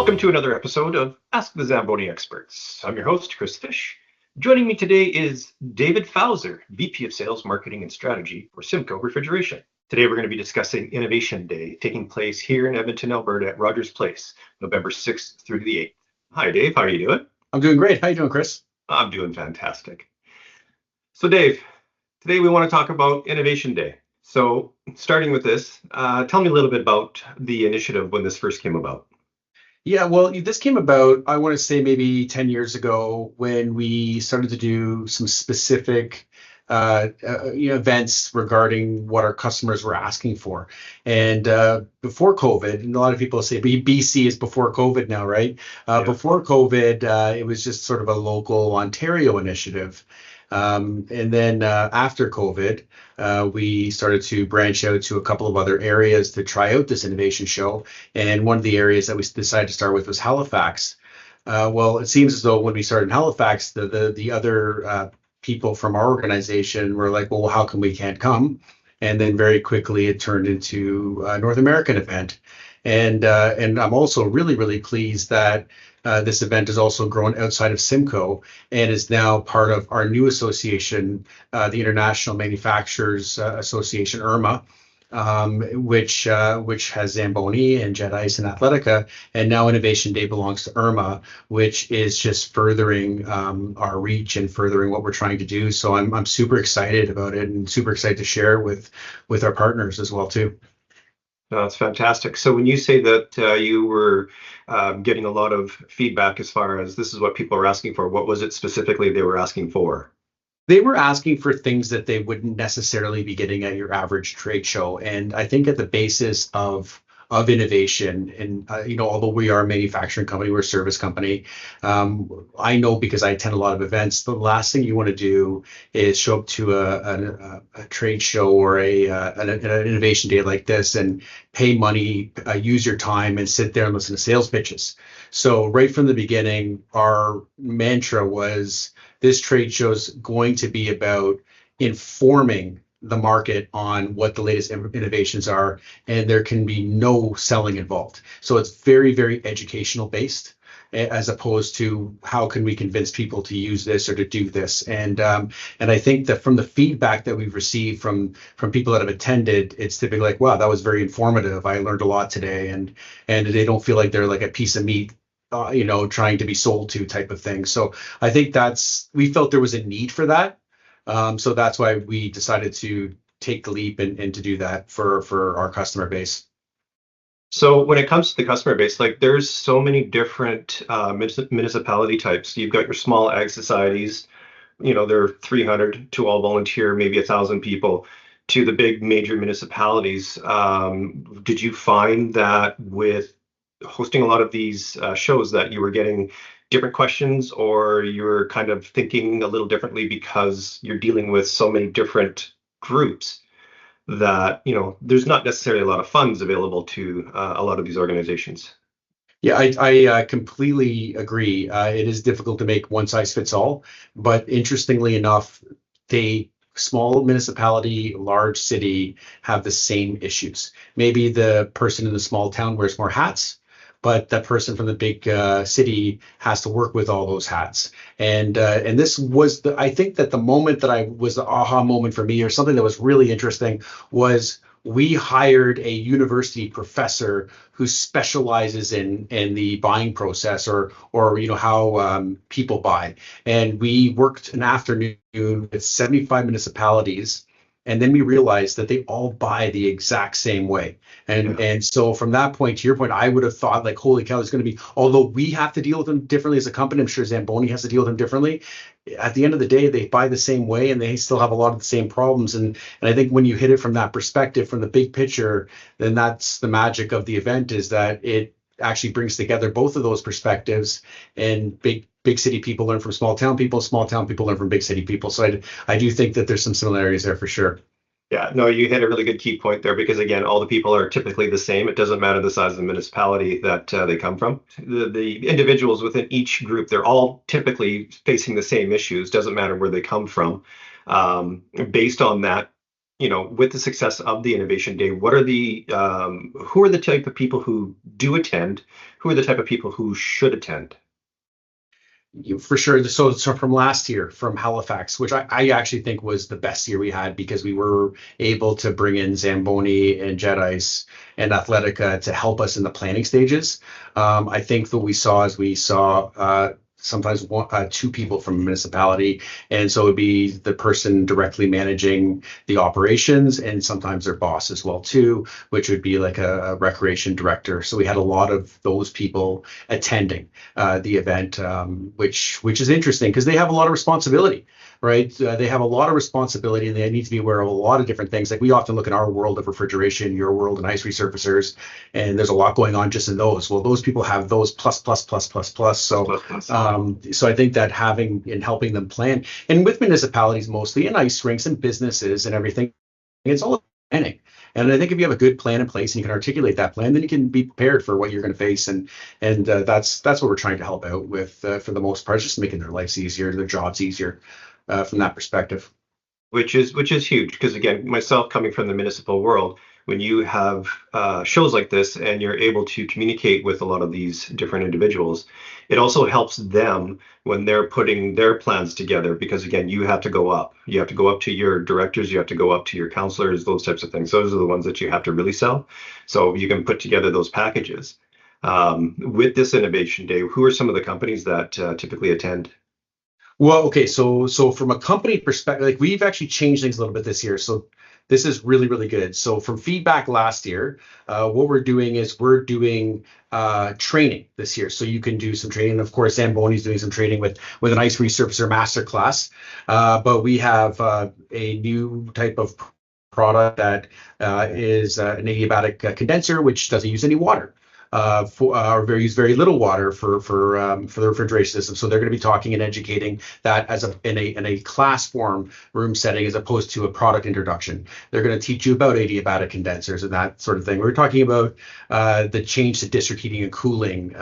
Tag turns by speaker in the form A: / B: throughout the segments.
A: Welcome to another episode of Ask the Zamboni Experts. I'm your host, Chris Fish. Joining me today is David Fauser, VP of Sales, Marketing, and Strategy for CIMCO Refrigeration. Today we're going to be discussing Innovation Day, taking place here in Edmonton, Alberta at Rogers Place, November 6th through the 8th. Hi, Dave. How are you doing?
B: I'm doing great. How are you doing, Chris?
A: I'm doing fantastic. So, Dave, today we want to talk about Innovation Day. So, starting with this, tell me a little bit about the initiative when this first came about.
B: Yeah, well, this came about, I want to say maybe 10 years ago when we started to do some specific events regarding what our customers were asking for. And before COVID, and a lot of people say BC is before COVID now, right? Before COVID, it was just sort of a local Ontario initiative. And then after COVID, we started to branch out to a couple of other areas to try out this innovation show. And one of the areas that we decided to start with was Halifax. Well, it seems as though when we started in Halifax, the other people from our organization were like, well, how come we can't come? And then very quickly it turned into a North American event. And I'm also really, really pleased that this event has also grown outside of CIMCO and is now part of our new association, the International Manufacturers Association, IRMA, which has Zamboni and Jet Ice and Athletica. And now Innovation Day belongs to IRMA, which is just furthering our reach and furthering what we're trying to do. So I'm super excited about it and super excited to share it with our partners as well, too.
A: That's fantastic. So when you say that you were getting a lot of feedback as far as this is what people are asking for, what was it specifically they were asking for?
B: They were asking for things that they wouldn't necessarily be getting at your average trade show. And I think at the basis of innovation, and although we are a manufacturing company, we're a service company. I know because I attend a lot of events, the last thing you want to do is show up to a trade show or an innovation day like this and pay money, use your time, and sit there and listen to sales pitches. So right from the beginning, our mantra was this trade show is going to be about informing the market on what the latest innovations are, and there can be no selling involved. So it's very, very educational based, as opposed to how can we convince people to use this or to do this. And I think that from the feedback that we've received from people that have attended, it's typically like, wow, that was very informative. I learned a lot today, and they don't feel like they're like a piece of meat, trying to be sold to type of thing. So I think we felt there was a need for that. So that's why we decided to take the leap and to do that for our customer base.
A: So when it comes to the customer base, like there's so many different municipality types. You've got your small ag societies, they're 300 to all volunteer, maybe 1,000 people, to the big major municipalities. Did you find that with hosting a lot of these shows that you were getting different questions, or you're kind of thinking a little differently because you're dealing with so many different groups that, there's not necessarily a lot of funds available to a lot of these organizations?
B: Yeah, I completely agree. It is difficult to make one size fits all, but interestingly enough, small municipality, large city have the same issues. Maybe the person in the small town wears more hats, but that person from the big city has to work with all those hats. And this was I think that the moment that was the aha moment for me, or something that was really interesting, was we hired a university professor who specializes in the buying process or how people buy. And we worked an afternoon with 75 municipalities. And then we realized that they all buy the exact same way. And so from that point, to your point, I would have thought like, holy cow, it's going to be, although we have to deal with them differently as a company, I'm sure Zamboni has to deal with them differently. At the end of the day, they buy the same way and they still have a lot of the same problems. And I think when you hit it from that perspective, from the big picture, then that's the magic of the event, is that it actually brings together both of those perspectives, and big city people learn from small town people learn from big city people. So I do think that there's some similarities there for sure.
A: Yeah, no, you hit a really good key point there, because again, all the people are typically the same. It doesn't matter the size of the municipality that they come from. The individuals within each group, they're all typically facing the same issues. Doesn't matter where they come from. Based on that, with the success of the Innovation Day, what are who are the type of people who do attend? Who are the type of people who should attend?
B: For sure. So from last year, from Halifax, which I actually think was the best year we had because we were able to bring in Zamboni and Jet Ice and Athletica to help us in the planning stages. I think that we saw sometimes two people from a municipality, and so it would be the person directly managing the operations, and sometimes their boss as well too, which would be like a recreation director. So we had a lot of those people attending the event, which is interesting because they have a lot of responsibility, right? They have a lot of responsibility, and they need to be aware of a lot of different things. Like we often look at our world of refrigeration, your world and ice resurfacers, and there's a lot going on just in those. Well, those people have those plus plus plus plus plus. So I think that having and helping them plan, and with municipalities mostly, and ice rinks and businesses and everything, it's all planning. And I think if you have a good plan in place and you can articulate that plan, then you can be prepared for what you're going to face. And that's what we're trying to help out with for the most part, just making their lives easier, their jobs easier from that perspective.
A: Which is huge because, again, myself coming from the municipal world, when you have shows like this and you're able to communicate with a lot of these different individuals, it also helps them when they're putting their plans together because, again, you have to go up. You have to go up to your directors, you have to go up to your counselors, those types of things. Those are the ones that you have to really sell. So you can put together those packages. With this Innovation Day, who are some of the companies that typically attend?
B: Well, okay, so from a company perspective, like we've actually changed things a little bit this year. So this is really, really good. So from feedback last year, what we're doing is we're doing training this year. So you can do some training. Of course, Zamboni's doing some training with an ice resurfacer masterclass. But we have a new type of product that is an adiabatic condenser, which doesn't use any water. Or use very little water for the refrigeration system. So they're going to be talking and educating that as in a class form room setting as opposed to a product introduction. They're going to teach you about adiabatic condensers and that sort of thing. We're talking about the change to district heating and cooling.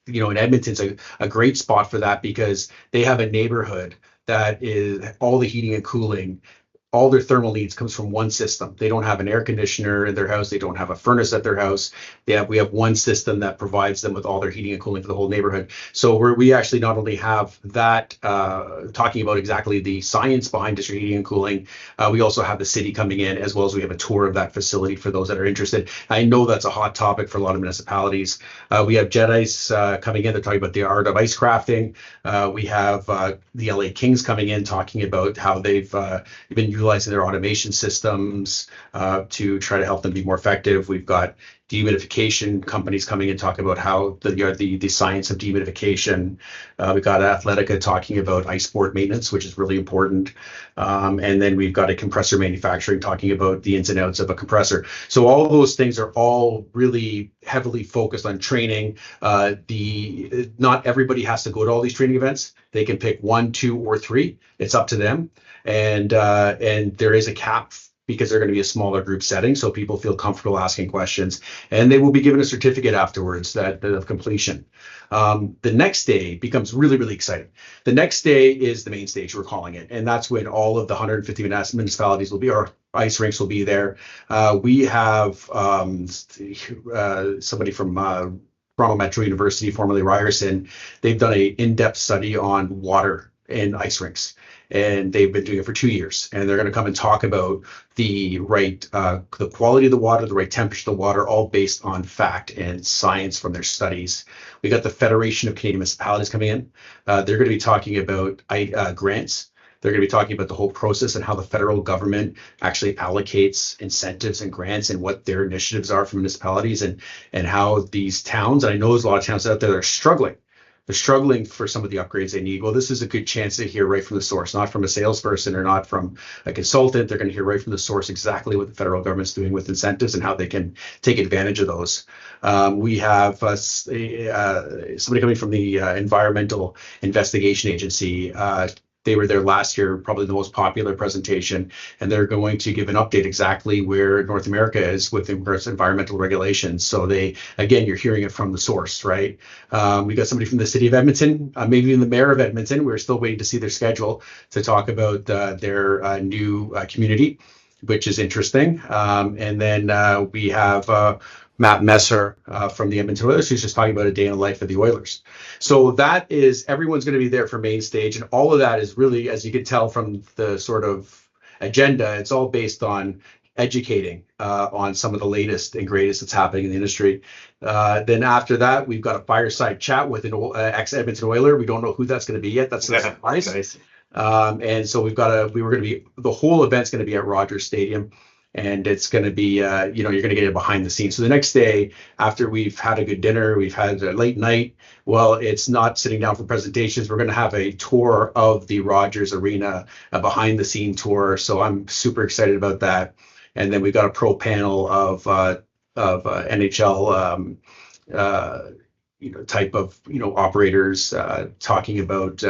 B: In Edmonton's a great spot for that because they have a neighborhood that is all the heating and cooling. All their thermal needs comes from one system. They don't have an air conditioner in their house. They don't have a furnace at their house. We have one system that provides them with all their heating and cooling for the whole neighborhood. So we actually not only have that talking about exactly the science behind district heating and cooling, we also have the city coming in as well as we have a tour of that facility for those that are interested. I know that's a hot topic for a lot of municipalities. We have Jet Ice coming in. They're talking about the art of ice crafting. We have the LA Kings coming in talking about how they've been utilizing their automation systems to try to help them be more effective. We've got dehumidification companies coming in talking about how the science of dehumidification. We've got Athletica talking about ice board maintenance, which is really important. And then we've got a compressor manufacturing talking about the ins and outs of a compressor. So all of those things are all really heavily focused on training. Not everybody has to go to all these training events. They can pick 1, 2, or 3. It's up to them. And there is a cap because they're going to be a smaller group setting, so people feel comfortable asking questions, and they will be given a certificate afterwards of completion. The next day becomes really, really exciting. The next day is the main stage, we're calling it, and that's when all of the 150 municipalities will be, our ice rinks will be there. We have somebody from Toronto Metro University, formerly Ryerson. They've done an in-depth study on water in ice rinks. And they've been doing it for 2 years, and they're going to come and talk about the quality of the water, the right temperature of the water, all based on fact and science from their studies. We got the Federation of Canadian Municipalities coming in. They're going to be talking about grants. They're going to be talking about the whole process and how the federal government actually allocates incentives and grants and what their initiatives are for municipalities and how these towns, and I know there's a lot of towns out there that are struggling. They're struggling for some of the upgrades they need. Well, this is a good chance to hear right from the source, not from a salesperson or not from a consultant. They're going to hear right from the source exactly what the federal government's doing with incentives and how they can take advantage of those. We have somebody coming from the Environmental Investigation Agency. They were there last year, probably the most popular presentation, and they're going to give an update exactly where North America is with environmental regulations. So you're hearing it from the source, right? We got somebody from the city of Edmonton, maybe even the mayor of Edmonton. We're still waiting to see their schedule to talk about their new community. which is interesting. And then we have Matt Messer from the Edmonton Oilers, who's just talking about a day in the life of the Oilers. So that is, everyone's going to be there for main stage. And all of that is really, as you can tell from the sort of agenda, it's all based on educating on some of the latest and greatest that's happening in the industry. Then after that, we've got a fireside chat with an ex-Edmonton Oiler. We don't know who that's going to be yet. That's a surprise. Nice. And so the whole event's going to be at Rogers Stadium. And it's going to be, you're going to get it behind the scenes. So the next day, after we've had a good dinner, we've had a late night. Well, it's not sitting down for presentations. We're going to have a tour of the Rogers Arena, a behind the scene tour. So I'm super excited about that. And then we've got a pro panel of NHL, type of operators talking about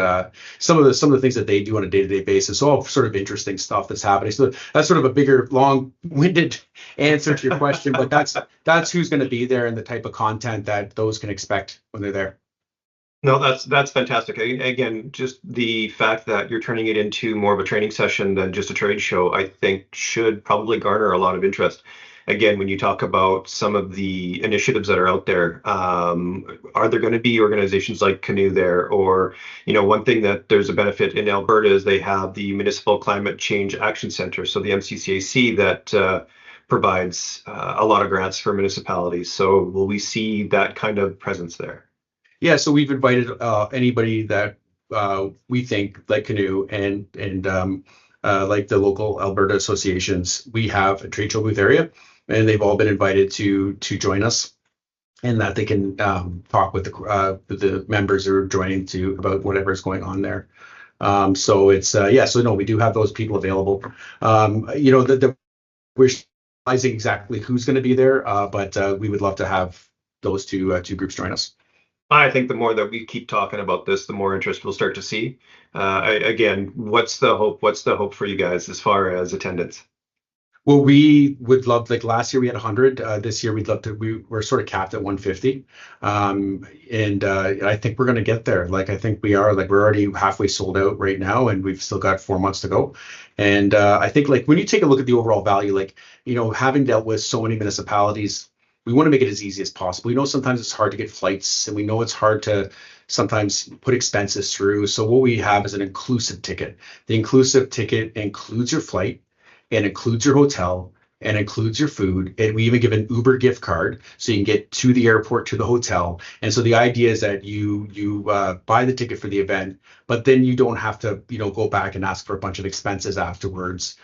B: some of the things that they do on a day-to-day basis. So all sort of interesting stuff that's happening. So that's sort of a bigger, long-winded answer to your question, but that's who's going to be there and the type of content that those can expect when they're there.
A: No, that's fantastic. Again, just the fact that you're turning it into more of a training session than just a trade show, I think should probably garner a lot of interest. Again, when you talk about some of the initiatives that are out there, are there going to be organizations like Canoe there? Or, one thing that there's a benefit in Alberta is they have the Municipal Climate Change Action Center, so the MCCAC that provides a lot of grants for municipalities. So will we see that kind of presence there?
B: Yeah, so we've invited anybody that we think, like Canoe and like the local Alberta associations. We have a trade show booth area, and they've all been invited to join us, and that they can talk with the members who are joining about whatever is going on there. So it's so no, we do have those people available. We're realizing exactly who's going to be there, but we would love to have those two groups join us.
A: I think the more that we keep talking about this, the more interest we'll start to see. Again, what's the hope? What's the hope for you guys as far as attendance?
B: Well, we would love, like last year we had 100. This year we'd love to. We're sort of capped at 150, and I think we're going to get there. Like I think we are. Like we're already halfway sold out right now, and we've still got 4 months to go. And I think like when you take a look at the overall value, like having dealt with so many municipalities, we want to make it as easy as possible. We know sometimes it's hard to get flights, and we know it's hard to sometimes put expenses through. So what we have is an inclusive ticket. The inclusive ticket includes your flight and includes your hotel and includes your food. And we even give an Uber gift card so you can get to the airport, to the hotel. And so the idea is that you buy the ticket for the event, but then you don't have to, go back and ask for a bunch of expenses afterwards.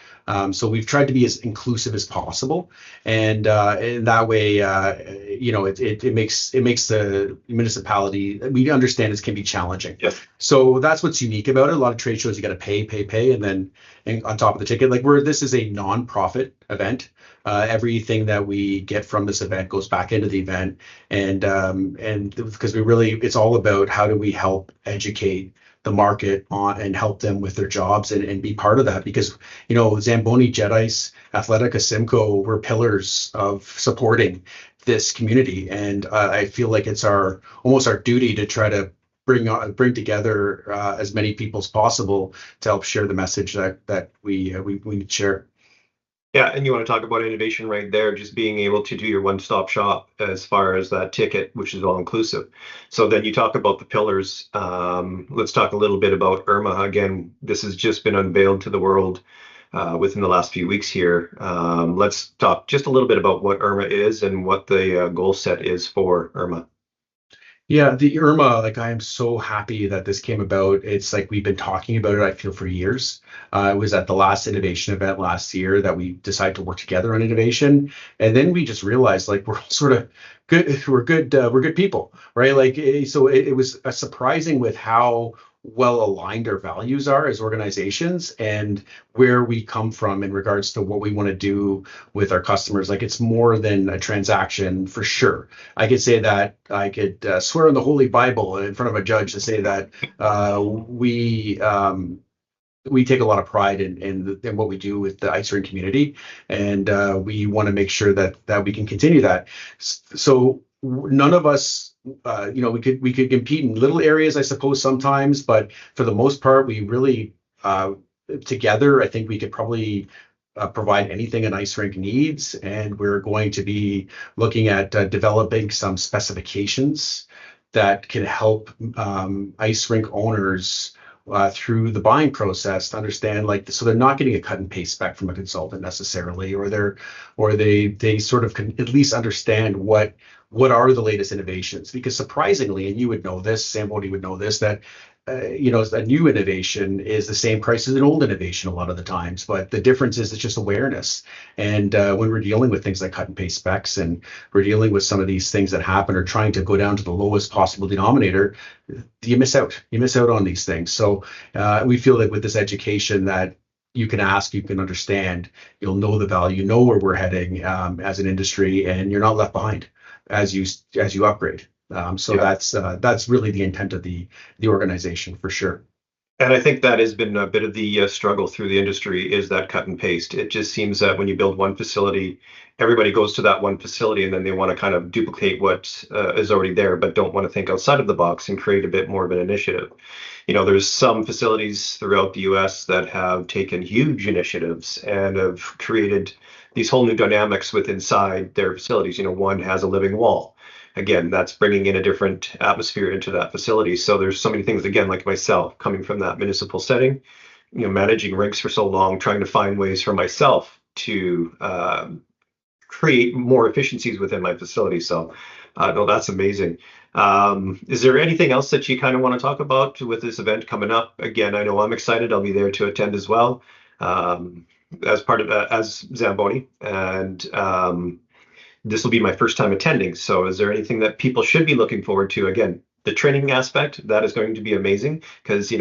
B: So we've tried to be as inclusive as possible, and in that way, it makes the municipality. We understand it can be challenging.
A: Yes.
B: So that's what's unique about it. A lot of trade shows you got to pay, and then on top of the ticket, this is a non-profit event. Everything that we get from this event goes back into the event, and because it's all about how do we help educate the market on and help them with their jobs and be part of that, because Zamboni, Jet Ice, Athletica, CIMCO, we're pillars of supporting this community, and I feel like it's almost our duty to try to bring together as many people as possible to help share the message that we need to share.
A: Yeah, and you want to talk about innovation right there, just being able to do your one-stop shop as far as that ticket, which is all inclusive. So then you talk about the pillars. Let's talk a little bit about IRMA. Again, this has just been unveiled to the world within the last few weeks here. Let's talk just a little bit about what IRMA is and what the goal set is for IRMA.
B: Yeah, the IRMA, I am so happy that this came about. It's like we've been talking about it, I feel, for years. It was at the last innovation event last year that we decided to work together on innovation. And then we just realized we're sort of good. We're good people, right? So it was surprising with how well aligned our values are as organizations and where we come from in regards to what we want to do with our customers. It's more than a transaction, for sure. I could say that I could swear on the Holy Bible in front of a judge to say that we take a lot of pride in what we do with the ice rink community, and we want to make sure that we can continue that. So none of us, we could compete in little areas, I suppose, sometimes, but for the most part, we really together, I think we could probably provide anything an ice rink needs, and we're going to be looking at developing some specifications that can help ice rink owners through the buying process to understand, like, so they're not getting a cut and paste spec from a consultant necessarily, or they sort of can at least understand what are the latest innovations. Because surprisingly, and you would know this, Zamboni would know this, that a new innovation is the same price as an old innovation a lot of the times, but the difference is it's just awareness. And when we're dealing with things like cut and paste specs, and we're dealing with some of these things that happen, or trying to go down to the lowest possible denominator, you miss out. You miss out on these things. So we feel that with this education that you can ask, you can understand, you'll know the value, you know where we're heading as an industry, and you're not left behind as you upgrade. So
A: Yeah.
B: that's really the intent of the organization for sure.
A: And I think that has been a bit of the struggle through the industry, is that cut and paste. It just seems that when you build one facility, everybody goes to that one facility, and then they want to kind of duplicate what is already there, but don't want to think outside of the box and create a bit more of an initiative. There's some facilities throughout the US that have taken huge initiatives and have created these whole new dynamics with inside their facilities. One has a living wall. Again, that's bringing in a different atmosphere into that facility. So there's so many things, again, like myself, coming from that municipal setting, managing rinks for so long, trying to find ways for myself to create more efficiencies within my facility. So, no, that's amazing. Is there anything else that you kind of want to talk about with this event coming up? Again, I know I'm excited. I'll be there to attend as well, as part of as Zamboni, and this will be my first time attending. So is there anything that people should be looking forward to? Again, the training aspect, that is going to be amazing, because,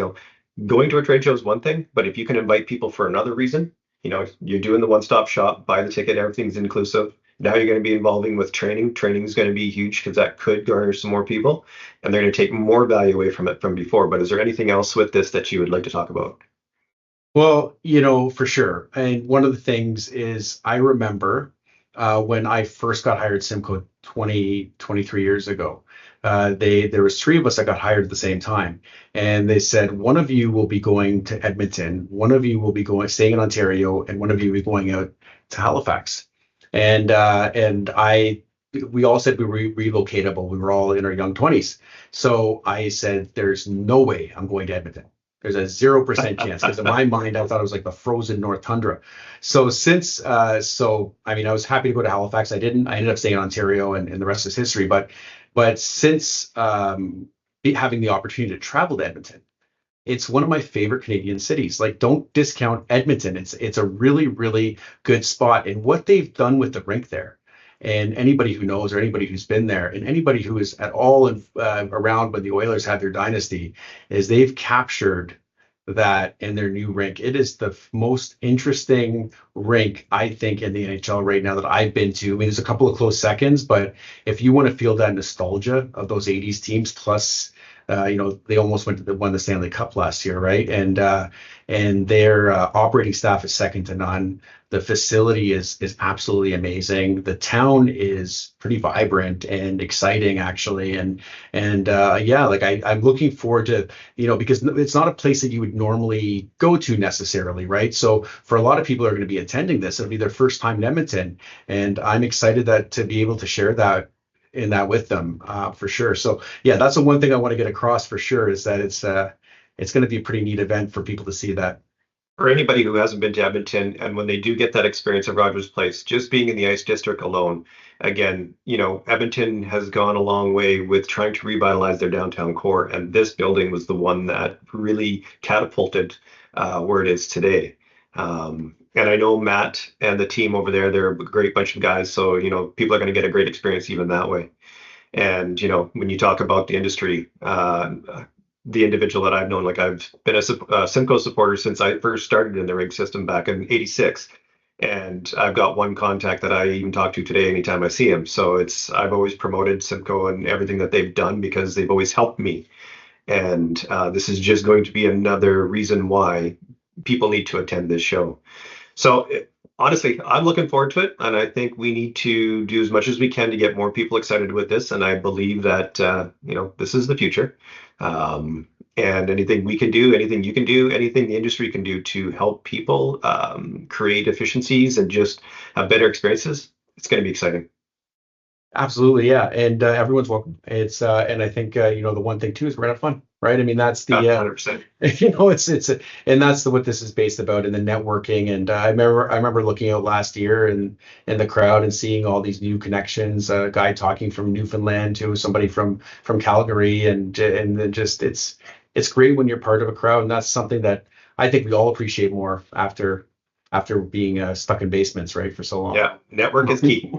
A: going to a trade show is one thing, but if you can invite people for another reason, you're doing the one-stop shop, buy the ticket, everything's inclusive. Now you're going to be involving with training. Training is going to be huge, because that could garner some more people, and they're going to take more value away from it from before. But is there anything else with this that you would like to talk about?
B: Well, for sure. And one of the things is, I remember when I first got hired at CIMCO 23 years ago. There was three of us that got hired at the same time, and they said, one of you will be going to Edmonton, one of you will be staying in Ontario, and one of you will be going out to Halifax. And we all said we were relocatable. We were all in our young 20s. So I said, there's no way I'm going to Edmonton. There's a 0% chance, because in my mind, I thought it was like the frozen North Tundra. So I was happy to go to Halifax. I didn't. I ended up staying in Ontario, and the rest is history. But since having the opportunity to travel to Edmonton, it's one of my favorite Canadian cities. Like, don't discount Edmonton. It's a really, really good spot. And what they've done with the rink there, and anybody who knows, or anybody who's been there, and anybody who is at all around when the Oilers had their dynasty, is they've captured that in their new rink. It is the most interesting rink, I think, in the NHL right now that I've been to. I mean, there's a couple of close seconds, but if you want to feel that nostalgia of those 80s teams, plus they almost won the Stanley Cup last year, right? And their operating staff is second to none. The facility is absolutely amazing. The town is pretty vibrant and exciting, actually. I'm looking forward to, because it's not a place that you would normally go to necessarily, right? So for a lot of people who are going to be attending this, it'll be their first time in Edmonton, and I'm excited to be able to share that with them, for sure. So yeah, that's the one thing I want to get across for sure, is that it's going to be a pretty neat event for people to see that.
A: For anybody who hasn't been to Edmonton, and when they do get that experience of Rogers Place, just being in the Ice District alone, again, Edmonton has gone a long way with trying to revitalize their downtown core, and this building was the one that really catapulted where it is today. And I know Matt and the team over there, they're a great bunch of guys, so people are going to get a great experience even that way. And when you talk about the industry, the individual that I've known, like, I've been a CIMCO supporter since I first started in the rig system back in '86. And I've got one contact that I even talk to today anytime I see him. So I've always promoted CIMCO and everything that they've done, because they've always helped me. And this is just going to be another reason why people need to attend this show. So honestly, I'm looking forward to it, and I think we need to do as much as we can to get more people excited with this. And I believe that this is the future. And anything we can do, anything you can do, anything the industry can do to help people create efficiencies and just have better experiences, it's going to be exciting.
B: Absolutely, yeah, and everyone's welcome. It's and I think the one thing too is we're gonna have fun, right? I mean, that's the
A: 100%.
B: and that's what this is based about, and the networking. And I remember looking out last year and in the crowd and seeing all these new connections. A guy talking from Newfoundland to somebody from Calgary, and then just it's great when you're part of a crowd, and that's something that I think we all appreciate more after being stuck in basements, right, for so long.
A: Yeah, network is key.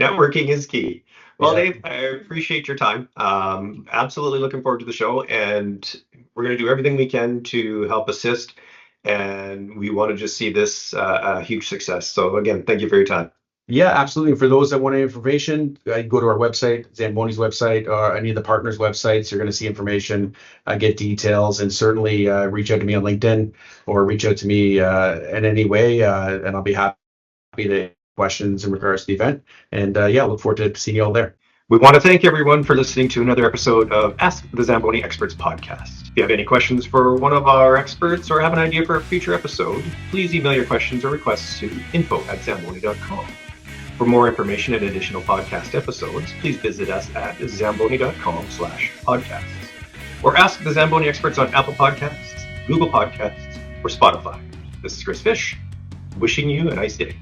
A: Networking is key. Well,
B: Yeah.
A: Dave, I appreciate your time. Absolutely looking forward to the show, and we're going to do everything we can to help assist. And we want to just see this a huge success. So again, thank you for your time.
B: Yeah, absolutely. For those that want information, go to our website, Zamboni's website, or any of the partners' websites. You're going to see information, get details, and certainly reach out to me on LinkedIn or reach out to me in any way, and I'll be happy to questions in regards to the event. And yeah, look forward to seeing you all there.
A: We want to thank everyone for listening to another episode of Ask the Zamboni Experts podcast. If you have any questions for one of our experts or have an idea for a future episode, please email your questions or requests to info@zamboni.com. For more information and additional podcast episodes, please visit us at zamboni.com/podcasts or ask the Zamboni Experts on Apple Podcasts, Google Podcasts, or Spotify. This is Chris Fish, wishing you a nice day.